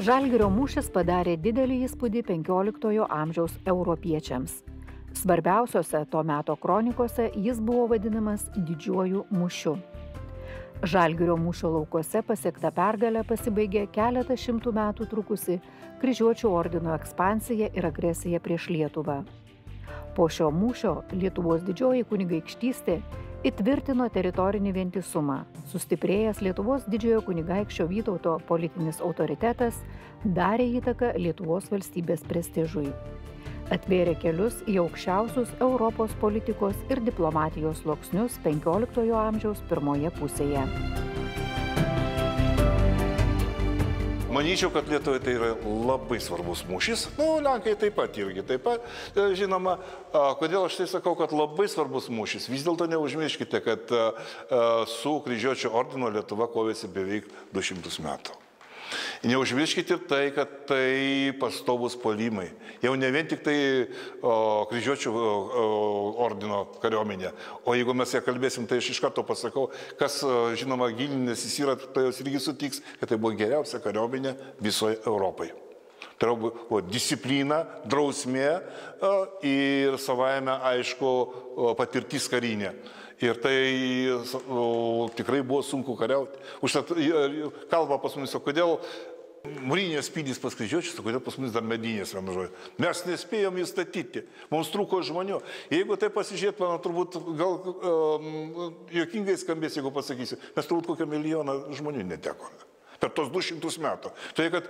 Žalgirio mūšis padarė didelį įspūdį XV amžiaus europiečiams. Svarbiausiose to meto kronikose jis buvo vadinamas didžiuoju mūšiu. Žalgirio mūšio laukuose pasiekta pergalė pasibaigė keletą šimtų metų trukusi Kryžiuočių ordino ekspansija ir agresija prieš Lietuvą. Po šio mūšio Lietuvos didžioji kunigaikštystė įtvirtino teritorinį vientisumą. Sustiprėjęs Lietuvos didžiojo kunigaikščio Vytauto politinis autoritetas darė įtaką Lietuvos valstybės prestižui. Atvėrė kelius į aukščiausius Europos politikos ir diplomatijos sluoksnius XV amžiaus pirmoje pusėje. Manyčiau, kad Lietuvai tai yra labai svarbus mūšis. Lenkai taip pat irgi. Žinoma, kodėl aš tai sakau, kad labai svarbus mūšis. Vis dėlto neužmirškite, kad su Kryžiuočių ordino Lietuva kovėsi beveik 200 metų. Neužmirškite ir tai, kad tai pastovus puolimai. Jau ne vien tik tai Kryžiuočių ordino kariuomenė. O jeigu mes ją kalbėsim, tai aš iš karto pasakau, kas, žinoma, gilinęsis yra, tai jos irgi sutiks, kad tai buvo geriausia kariuomenė visoje Europoje. Tai buvo disciplina, drausmė ir savaime, aišku, patirtis karinė. Ir tai tikrai buvo sunku kariauti. Užtat kalba pas mumis, o kodėl mūrinės pylys pas Kryžiuočius, o kodėl pas mumis dar medinės vienu. Mes nespėjom įstatyti, mums trūko žmonių. Jeigu tai pasižiūrėt, man turbūt gal juokingai skambės, jeigu pasakysiu, mes turbūt kokią milijoną žmonių netekome per tos 200 metų. Tai, kad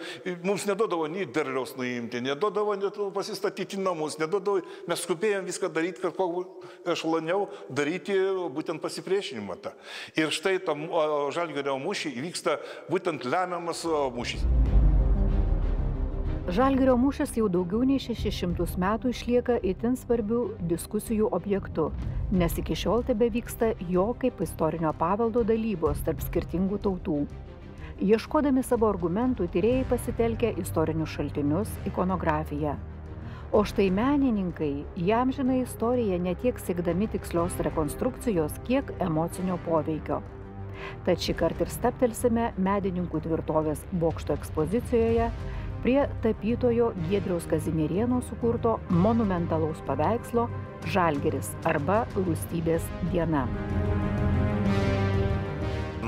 mums nedodavo nei derliaus nuimti, nedodavo pasistatyti namus, nedodavo, mes skubėjom viską daryti, kad kuo ešaloniau daryti būtent pasipriešinimą tą. Ir štai tam Žalgirio mūšį įvyksta būtent lemiamas mūšys. Žalgirio mūšis jau daugiau nei 600 metų išlieka itin svarbių diskusijų objektu, nes iki šiol tebevyksta jo kaip istorinio paveldo dalybos tarp skirtingų tautų. Ieškodami savo argumentų, tyrėjai pasitelkia istorinius šaltinius, ikonografiją. O štai menininkai įamžina istoriją ne tiek siekdami tikslios rekonstrukcijos, kiek emocinio poveikio. Tad šį kartą ir stabtelsime Medininkų tvirtovės bokšto ekspozicijoje prie tapytojo Giedriaus Kazimierieno sukurto monumentalaus paveikslo Žalgiris arba Rūstybės diena.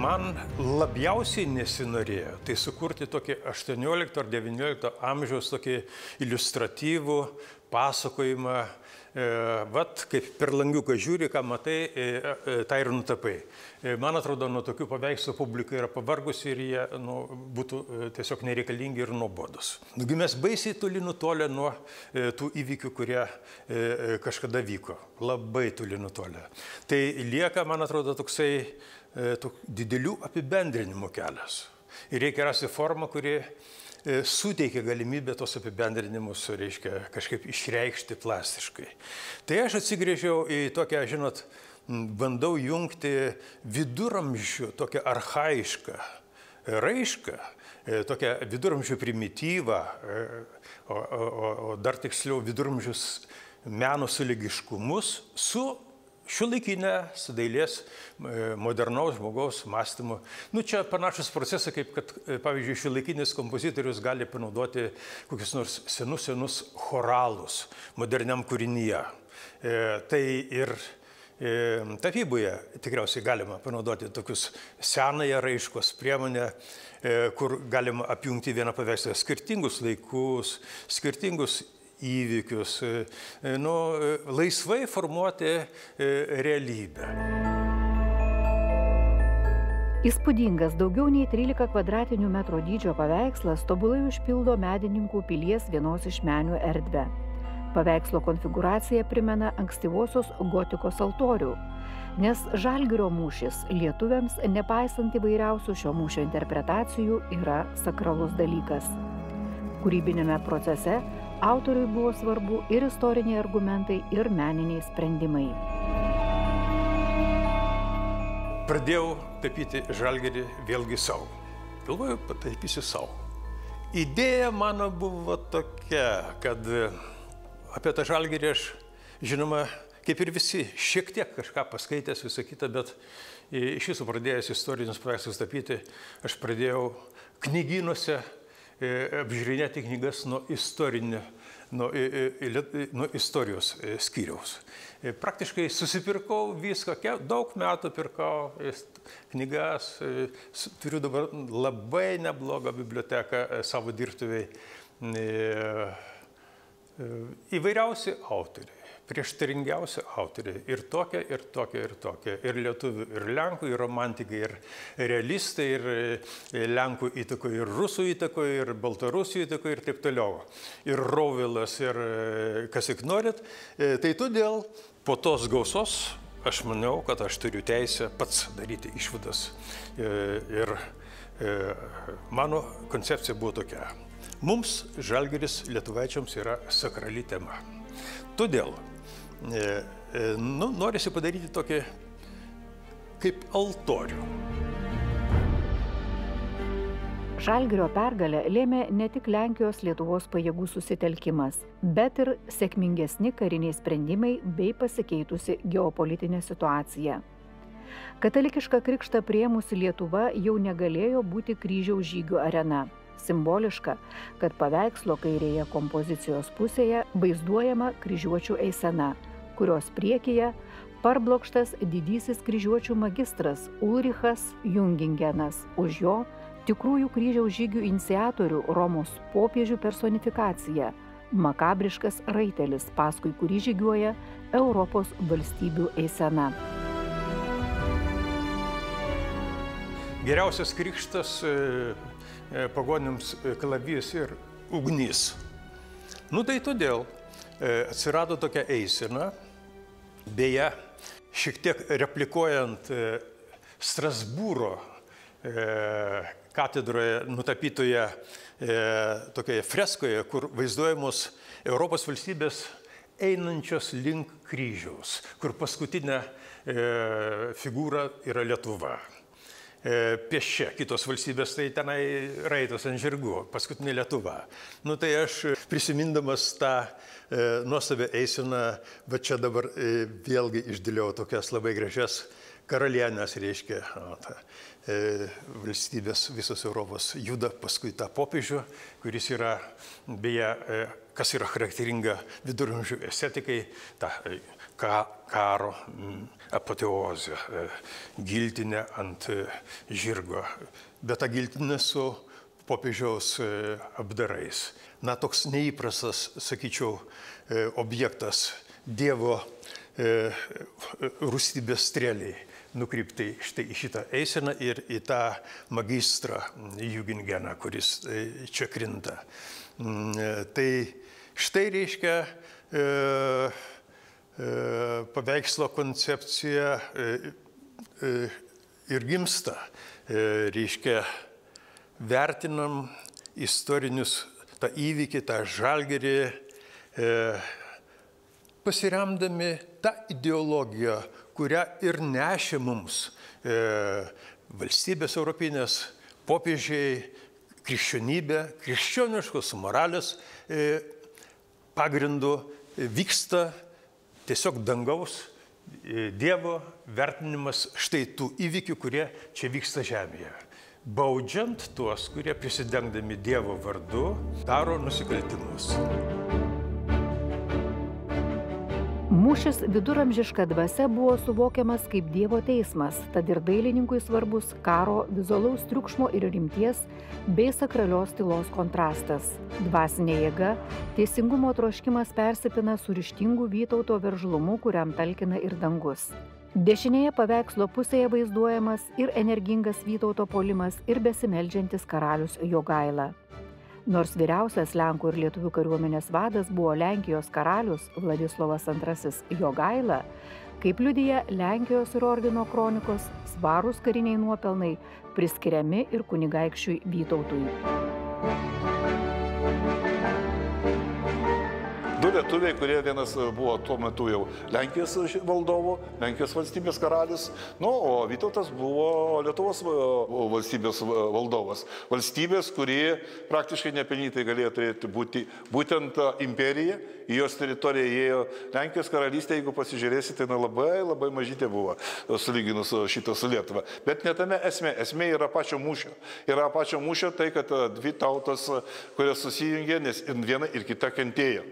Man labiausiai nesinorėjo tai sukurti tokį 18 ar 19 amžiaus tokį iliustratyvų pasakojimą, vat kaip per langiuką žiūri, ką matai, tą ir nutapai. Man atrodo, nuo tokių paveikslų publika yra pavargusi ir jie būtų tiesiog nereikalingi ir nuobodus. Mes baisiai toli nutolę nuo tų įvykių, kurie kažkada vyko. Labai toli nutolę. Tai lieka, man atrodo, toksai didelių apibendrinimų kelias. Ir reikia rasti formą, kuri suteikia galimybę tos apibendrinimus, reiškia, kažkaip išreikšti plastiškai. Tai aš atsigrėžiau į tokią, žinot, bandau jungti viduramžių, tokią archaišką raišką, tokią viduramžių primityvą, o dar tiksliau viduramžius meno sulygiškumus su šiuolaikinė, su dailės modernaus žmogaus mąstymu. Čia panašus procesai, kaip kad, pavyzdžiui, šiuolaikinis kompozitorius gali panaudoti kokius nors senus choralus moderniam kūrinyje. Tai ir tapyboje tikriausiai galima panaudoti tokius senąją raiškos priemonę, kur galima apjungti vieną paveikslą skirtingus laikus, skirtingus įvykius, laisvai formuoti realybę. Įspūdingas daugiau nei 13 kvadratinių metrų dydžio paveikslas tobulai užpildo Medininkų pilies vienos iš menių erdvę. Paveikslo konfigūracija primena ankstyvosios gotikos altorių, nes Žalgirio mūšis lietuviams, nepaisant įvairiausių šio mūšio interpretacijų, yra sakralus dalykas. Kūrybinėme procese autoriui buvo svarbu ir istoriniai argumentai, ir meniniai sprendimai. Pradėjau tapyti Žalgirį vėlgi savo. Galvoju, patapysiu savo. Idėja mano buvo tokia, kad apie tą Žalgirį aš, žinoma, kaip ir visi, šiek tiek kažką paskaitęs, visą kitą, bet iš viso pradėjęs istorinius paveikslus tapyti, aš pradėjau knygynuose apžiūrinėti knygas nuo istorijos skyriaus. Praktiškai susipirkau viską, daug metų pirkau knygas, turiu dabar labai neblogą biblioteką savo dirbtuviai. Įvairiausi autoriai, prieštaringiausi autoriai, ir tokie, ir tokie, ir tokie, ir lietuvių, ir lenkų, ir romantikai, ir realistai, ir lenkų įtakoje, ir rusų įtakoje, ir baltarusių įtakoje, ir taip toliau. Ir Rovilas, ir kas tik norit. Tai todėl po tos gausos aš maniau, kad aš turiu teisę pats daryti išvadas. Ir mano koncepcija buvo tokia. Mums Žalgiris lietuvaičiams yra sakrali tema. Todėl norisi padaryti tokį kaip altorių. Žalgirio pergalę lėmė ne tik Lenkijos Lietuvos pajėgų susitelkimas, bet ir sėkmingesni kariniai sprendimai bei pasikeitusi geopolitinė situacija. Katalikišką krikštą priėmusi Lietuva jau negalėjo būti kryžiaus žygių arena. Simboliška, kad paveikslo kairėje kompozicijos pusėje vaizduojama kryžiuočių eisena, kurios priekyje parblokštas didysis kryžiuočių magistras Ulrichas Jungingenas, už jo tikrųjų kryžiaus žygių iniciatorių Romos popiežių personifikacija, makabriškas raitelis, paskui kurį žygiuoja Europos valstybių eisena. Geriausias krikštas pagonims kalavijas ir ugnis. Tai todėl atsirado tokia eisena, beje, šiek tiek replikuojant Strasbūro katedroje nutapytoje tokioje freskoje, kur vaizduojamos Europos valstybės einančios link kryžiaus, kur paskutinė figūra yra Lietuva. Piešia kitos valstybės, tai tenai raitos ant žirgų, paskutinė Lietuva. Tai aš prisimindamas tą nuostabią eiseną, va čia dabar vėlgi išdėliau tokias labai gražias karalienės, reiškia, valstybės visos Europos juda paskui tą popiežių, kuris yra, beje, kas yra charakteringa viduramžių estetikai, ta karo apoteozė, giltinė ant žirgo, bet ta giltinė su popiežiaus apdarais. Toks neįprastas, sakyčiau, objektas Dievo rūstybės strėliai nukreiptai štai į šitą eiseną ir į tą magistrą Jungingeną, kuris čia krinta. Tai štai reiškia paveikslo koncepcija ir gimsta. Reiškia, vertinam istorinius tą įvykį, tą Žalgirį, pasiremdami tą ideologiją, kurią ir nešė mums valstybės europinės, popiežiai, krikščionybė, krikščioniškos moralės pagrindu vyksta tiesiog dangaus Dievo vertinimas štai tų įvykių, kurie čia vyksta žemėje. Baudžiant tuos, kurie prisidengdami Dievo vardu daro nusikaltimus. Mūšis viduramžiška dvasia buvo suvokiamas kaip Dievo teismas, tad ir dailininkui svarbus karo, vizualaus triukšmo ir rimties bei sakralios tylos kontrastas. Dvasinė jėga, teisingumo troškimas persipina su ryžtingu Vytauto veržlumu, kuriam talkina ir dangus. Dešinėje paveikslo pusėje vaizduojamas ir energingas Vytauto puolimas ir besimeldžiantis karalius Jogaila. Nors vyriausias Lenkų ir Lietuvių kariuomenės vadas buvo Lenkijos karalius Vladislovas II Jogaila, kaip liudija Lenkijos ir ordino kronikos, svarūs kariniai nuopelnai priskiriami ir kunigaikščiui Vytautui. lietuviai, kurie vienas buvo tuo metu jau Lenkijos valdovo, Lenkijos valstybės karalius, nu, o Vytautas buvo Lietuvos valstybės valdovas. Valstybės, kurie praktiškai nepelnytai galėjo turėti būti būtent imperija, į jos teritoriją įėjo Lenkijos karalystė, jeigu pasižiūrėsite, tai labai mažytė buvo, sulyginus šitą su Lietuva. Bet ne tame esmė. Esmė yra pačio mūšio. Yra pačio mūšio tai, kad dvi tautos, kurios susijungė, nes viena ir kita kentėjo.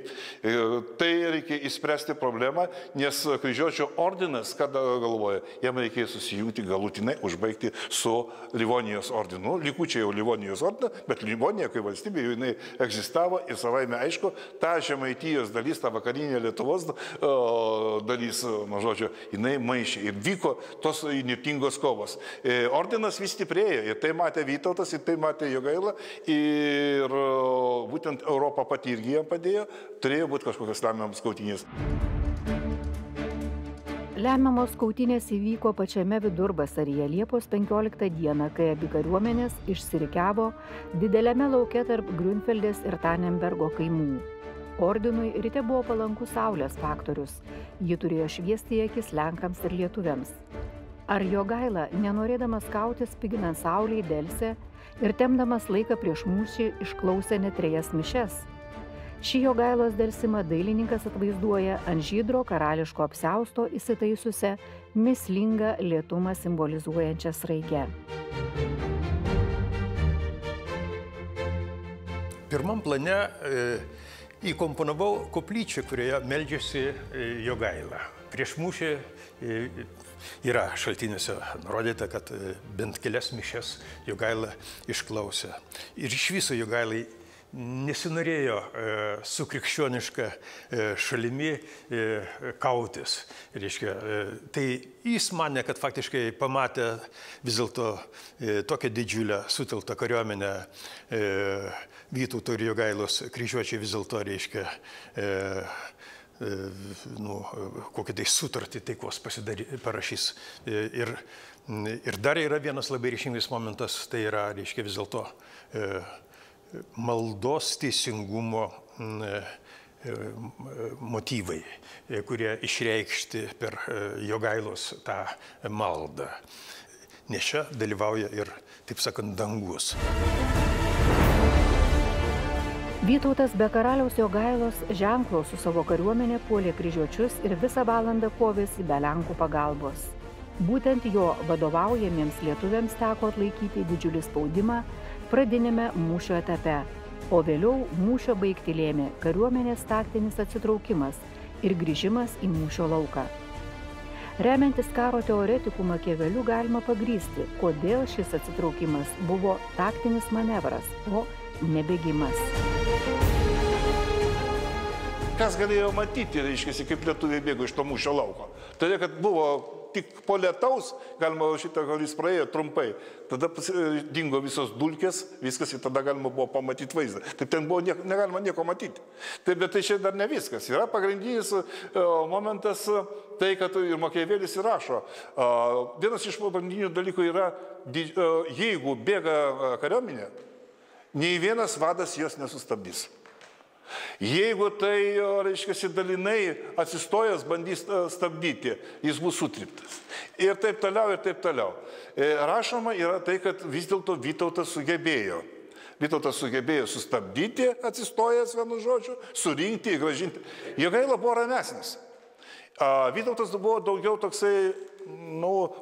Tai reikia įspręsti problemą, nes kryžiuočio ordinas, ką galvoja, jam reikėjo susijungti galutinai, užbaigti su Livonijos ordinu. Likučiai jau Livonijos ordiną, bet Livonija, kai valstybė, jau jinai egzistavo ir savaime aišku, ta Žemaitijos dalis, ta vakarinė Lietuvos dalis, nu žodžiu, jinai maišė ir vyko tos įnirtingos kovos. Ordinas vis stiprėjo ir tai matė Vytautas, ir tai matė Jogaila ir būtent Europa pati irgi jam padėjo, turėjo būti kažkokios lemiamos kautynės. Lemiamos kautynės įvyko pačiame vidurvasaryje Liepos 15 dieną, kai abi kariuomenės išsirikiavo dideliame lauke tarp Grünfeldės ir Tannenbergo kaimų. Ordinui ryte buvo palankus saulės faktorius. Ji turėjo šviesti į akis Lenkams ir lietuviams. Ar Jogaila, nenorėdamas kautis piginant saulei, delsė ir temdamas laiką prieš mūšį išklausė net 3 mišias? Šį Jogailos delsimą dailininkas atvaizduoja ant žydro karališko apsiausto įsitaisiusią mįslingą lėtumą simbolizuojančią sraigę. Pirmam plane įkomponavau koplyčią, kurioje meldžiasi Jogaila. Prieš mūšį yra šaltiniuose nurodyta, kad bent kelias mišias Jogaila išklausė. Ir iš viso Jogailai nesinorėjo su krikščioniška šalimi kautis. Reiškia, tai jis manė, kad faktiškai pamatė vis dėlto tokią didžiulę sutelktą kariuomenę Vytauto ir Jogailos kryžiuočiai vis dėlto, reiškia, kokią tai sutartį taikos parašys. Ir dar yra vienas labai reikšmingas momentas, tai yra, reiškia, vis dėlto maldos teisingumo motyvai, kurie išreikšti per Jogailos tą maldą. Nes čia dalyvauja ir, taip sakant, dangus. Vytautas be karaliaus Jogailos ženklo su savo kariuomenė puolė kryžiuočius ir visą valandą kovėsi be Lenkų pagalbos. Būtent jo vadovaujamiems lietuviams teko atlaikyti didžiulį spaudimą pradinėme mūšio etape, o vėliau mūšio baigtį lėmė kariuomenės taktinis atsitraukimas ir grįžimas į mūšio lauką. Remiantis karo teoretikų Makiaveliu galima pagrįsti, kodėl šis atsitraukimas buvo taktinis manevras, o ne bėgimas. Kas galėjo matyti, reiškia, kaip lietuviai bėgo iš to mūšio lauko? Todėl, kad buvo tik po lietaus, galima šitą, gal jis praėjo trumpai, tada dingo visos dulkės, viskas ir tada galima buvo pamatyti vaizdą. Taip ten buvo negalima nieko matyti. Taip, bet tai čia dar ne viskas. Yra pagrindinis momentas, tai, kad ir Makiavelis įrašo. Vienas iš pagrindinių dalykų yra, jeigu bėga kariuomenė, nei vienas vadas jos nesustabdys. Jeigu tai, reiškia, dalinai atsistojęs bandys stabdyti, jis bus sutryptas. Ir taip toliau, ir taip toliau. Rašoma yra tai, kad vis dėlto Vytautas sugebėjo. Vytautas sugebėjo sustabdyti, atsistojęs vienu žodžiu, surinkti, grąžinti. Jogaila buvo ramesnis. Vytautas buvo daugiau toksai,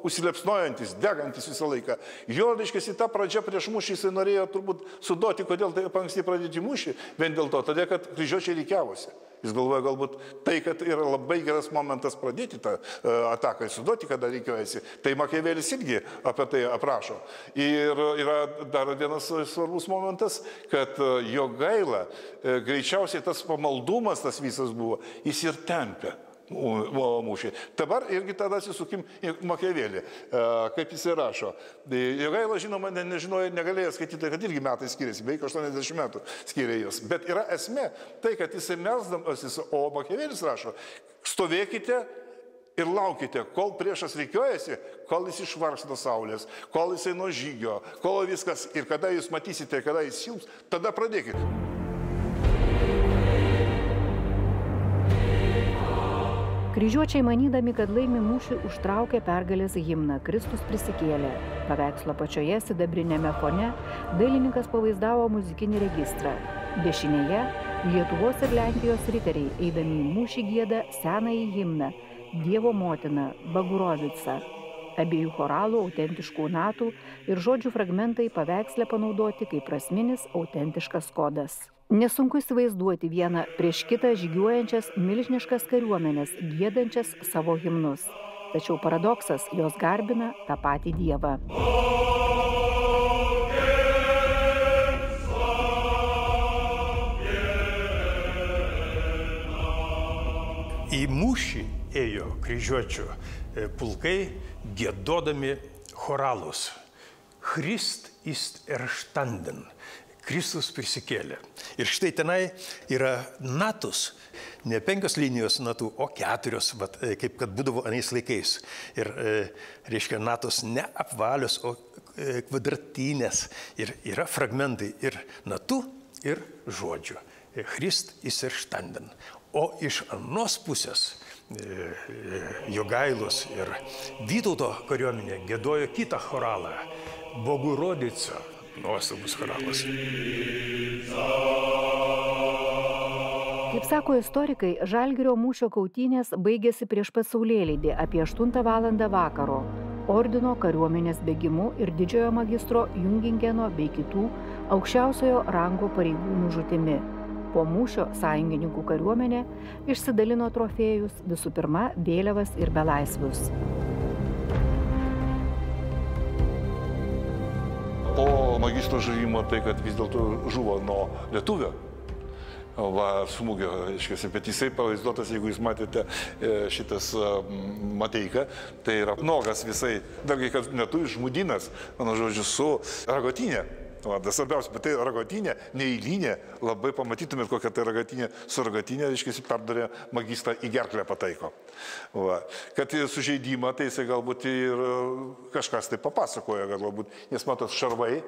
užsilepsnojantis, degantis visą laiką. Jo, reiškia, ta pradžia prieš mūšį jisai norėjo turbūt suduoti, kodėl tai anksti pradėti mūšį, vien dėl to, todėl, kad kryžiuočiai rikiavosi. Jis galvoja galbūt tai, kad yra labai geras momentas pradėti tą ataką ir suduoti, kada rikiuojasi. Tai Makiavelis irgi apie tai aprašo. Ir yra dar vienas svarbus momentas, kad Jogaila, greičiausiai tas pamaldumas, tas visas buvo, jis ir tempė mūšį. Dabar irgi tada atsisukim į Makiavelį, kaip jis rašo. Jogaila, žinoma, negalėjo skaityti, kad irgi metai skiriasi, beveik 80 metų skiria jos. Bet yra esmė tai, kad jisai melsdamasis, o Makiavelis rašo, stovėkite ir laukite, kol priešas rikiuojasi, kol jis išvargs nuo saulės, kol jisai nuo žygio, kol viskas, ir kada jūs matysite, kada jis silps, tada pradėkite. Kryžiuočiai manydami, kad laimi mūšį, užtraukė pergalės himną Kristus prisikėlė. Paveikslo pačioje sidabrinėme fone dailininkas pavaizdavo muzikinį registrą. Dešinėje Lietuvos ir Lenkijos riteriai eidami į mūšį gieda senąjį himną Dievo motina Bagurovica. Abiejų choralų autentiškų natų ir žodžių fragmentai paveiksle panaudoti kaip prasminis autentiškas kodas. Nesunku įsivaizduoti vieną prieš kitą žygiuojančias milžiniškas kariuomenės, giedančias savo himnus. Tačiau paradoksas, jos garbina tą patį Dievą. Į mūšį ėjo kryžiuočių pulkai giedodami choralus. Christ ist erstanden. Kristus prisikėlė. Ir štai tenai yra natos, ne 5 linijos natų, o 4, kaip kad būdavo anais laikais. Ir, reiškia, natos ne apvalios, o kvadratinės. Ir yra fragmentai ir natų, ir žodžių. Christ ist erstanden. O iš anos pusės Jogailos ir Vytauto kariuomenė giedojo kitą choralą, Bogurodica. Nuostabus choralas. Kaip sako istorikai, Žalgirio mūšio kautynės baigėsi prieš pat saulėlydį apie 8 valandą vakaro, ordino kariuomenės bėgimu ir didžiojo magistro Jungingeno bei kitų aukščiausiojo rango pareigūnų žūtimi. Po mūšio sąjungininkų kariuomenė išsidalino trofėjus, visų pirma, vėliavas ir belaisvius. Po magistro žuvimo tai, kad vis dėlto žuvo nuo lietuvio. Smūgio, reiškia, bet jisai pavaizduotas, jeigu jūs matėte šitas Mateiką, tai yra nuogas visai, dargi, kad lietuvis žmudinas, mano žodžiu, su ragotinė. Svarbiausia, bet tai ragotinė, neįlinė, labai pamatytumėt, kokia tai ragotinė, su ragotinė, reiškia, jis perdarė magistrą į gerklę pataiko. Kad sužeidimą, tai jisai galbūt ir kažkas tai papasakoja, galbūt, nes matot šarvai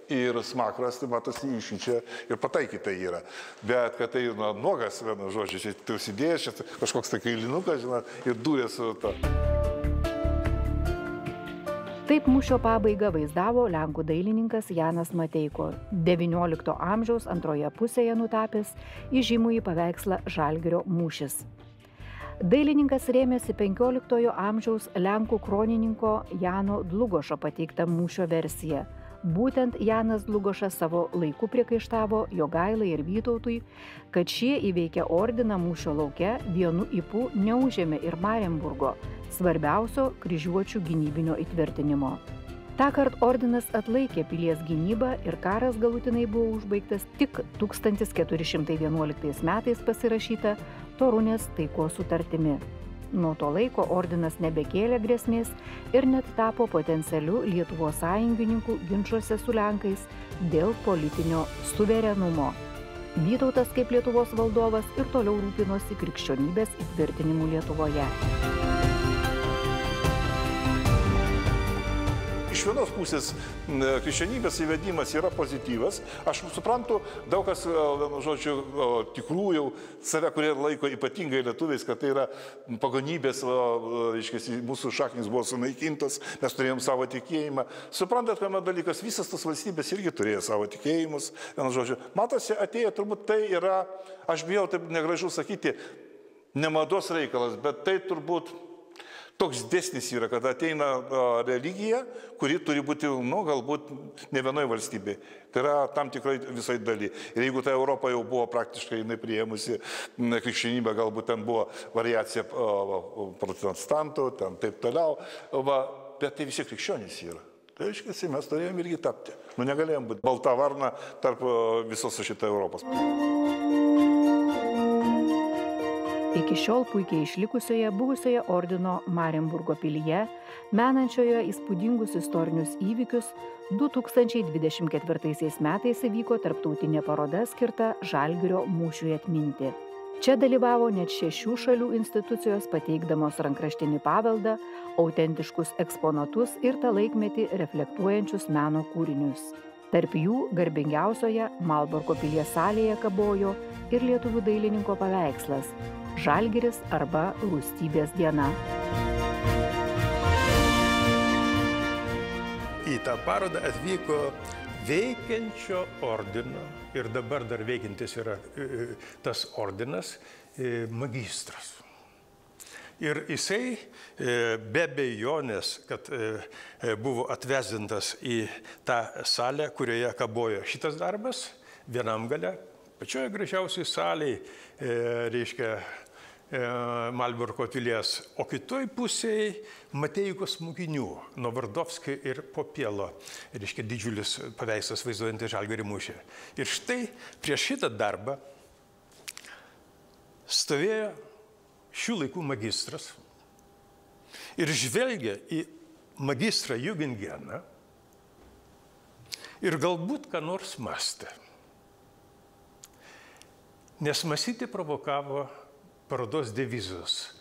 ir smakras, tai matosi išyčia ir pataikyta yra. Bet kad tai nuogas, vienu žodžiu, čia tai užsidėjęs, kažkoks tai kailinukas, žinot, ir dūrė su to. Taip mūšio pabaigą vaizdavo lenkų dailininkas Janas Mateiko, XIX amžiaus antroje pusėje nutapęs įžymųjį paveikslą Žalgirio mūšis. Dailininkas rėmėsi XV amžiaus lenkų kronininko Jano Dlugošo pateiktą mūšio versiją. Būtent Janas Dlugošas savo laiku priekaištavo Jogailai ir Vytautui, kad šie įveikę ordiną mūšio lauke vienu ypu neužėmė ir Marienburgo, svarbiausio kryžiuočių gynybinio įtvirtinimo. Tąkart ordinas atlaikė pilies gynybą ir karas galutinai buvo užbaigtas tik 1411 metais pasirašyta Torunės taikos sutartimi. Nuo to laiko ordinas nebekėlė grėsmės ir net tapo potencialiu Lietuvos sąjungininkų ginčuose su Lenkais dėl politinio suverenumo. Vytautas kaip Lietuvos valdovas ir toliau rūpinosi krikščionybės įtvirtinimu Lietuvoje. Iš vienos pusės krikščionybės įvedimas yra pozityvas. Aš suprantu, daug kas, žodžiu, tikrų jau save, kurie laiko ypatingai lietuviais, kad tai yra pagonybės, reiškia, mūsų šaknys buvo sunaikintos, mes turėjom savo tikėjimą. Suprantat, kame dalykas, visas tas valstybės irgi turėjo savo tikėjimus. Žodžiu, matosi, atėjo, turbūt tai yra, aš bijau taip negražu sakyti, ne mados reikalas, bet tai turbūt toks dėsnis yra, kad ateina religija, kuri turi būti, galbūt ne vienoje valstybėje. Tai yra tam tikrai visai daly. Ir jeigu ta Europa jau buvo praktiškai nepriėmusi krikščionybę, galbūt ten buvo variacija protestantų, ten taip toliau, bet tai visi krikščionys yra. Tai reiškia, mes turėjom irgi tapti. Negalėjom būti balta varna tarp visos šitą Europos. Iki šiol puikiai išlikusioje buvusioje ordino Marienburgo pilyje, menančioje įspūdingus istorinius įvykius, 2024 metais įvyko tarptautinė paroda skirta Žalgirio mūšiui atminti. Čia dalyvavo net 6 šalių institucijos pateikdamos rankraštinį paveldą, autentiškus eksponatus ir tą laikmetį reflektuojančius meno kūrinius. Tarp jų garbingiausioje Malborko pilies salėje kabojo ir lietuvių dailininko paveikslas Žalgiris arba Rūstybės diena. Į tą parodą atvyko veikiančio ordino, ir dabar dar veikiantis yra tas ordinas, magistras. Ir jisai be abejonės, kad buvo atvesdintas į tą salę, kurioje kabojo šitas darbas, vienam gale, pačioje gražiausiai salėje, reiškia, Malborko pilies, o kitoj pusėje Mateikos mokinių, Novardovskio ir Popielo, reiškia, didžiulis paveikslas vaizduojantis Žalgirio mūšį. Ir štai prieš šitą darbą stovėjo šių laikų magistras ir žvelgia į magistrą Jugengeną ir galbūt ką nors mąstė. Nes mąstyti provokavo parodos devizas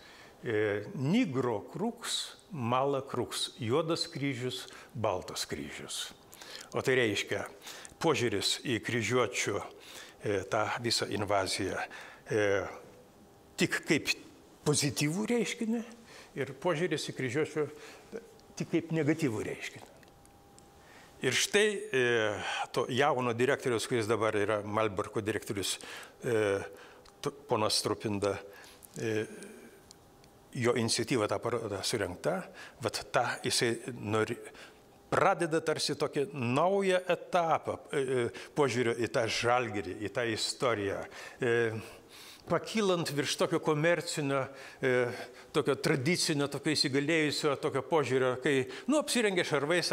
Nigro crux, mala crux, juodas kryžius, baltas kryžius. O tai reiškia požiūris į kryžiuočių tą visą invaziją tik kaip pozityvų reiškinį ir požiūris į kryžiuočių tik kaip negatyvų reiškinį. Ir štai to jauno direktorius, kuris dabar yra Malborko direktorius, ponas Strupinda, jo iniciatyva tą parodą surengta, vat tą jisai pradeda tarsi tokį naują etapą požiūrio į tą Žalgirį, į tą istoriją. Pakylant virš tokio komercinio, tokio tradicinio, tokio įsigalėjusio, tokio požiūrio, kai, apsirengia šarvais,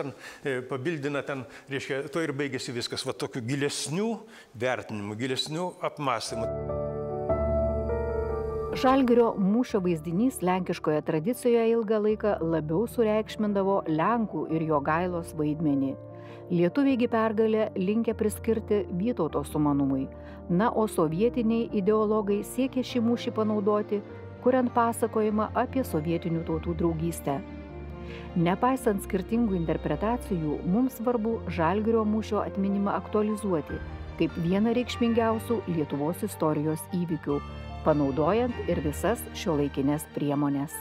pabildina ten, reiškia, to ir baigėsi viskas, va tokių gilesnių vertinimų, gilesnių apmąstymų. Žalgirio mūšio vaizdinys lenkiškoje tradicijoje ilgą laiką labiau sureikšmindavo Lenkų ir Jogailos vaidmenį. Lietuviai pergalę linkę priskirti Vytauto sumanumui, o sovietiniai ideologai siekė šį mūšį panaudoti, kuriant pasakojimą apie sovietinių tautų draugystę. Nepaisant skirtingų interpretacijų, mums svarbu Žalgirio mūšio atminimą aktualizuoti kaip vieną reikšmingiausių Lietuvos istorijos įvykių, panaudojant ir visas šiuolaikinės priemones.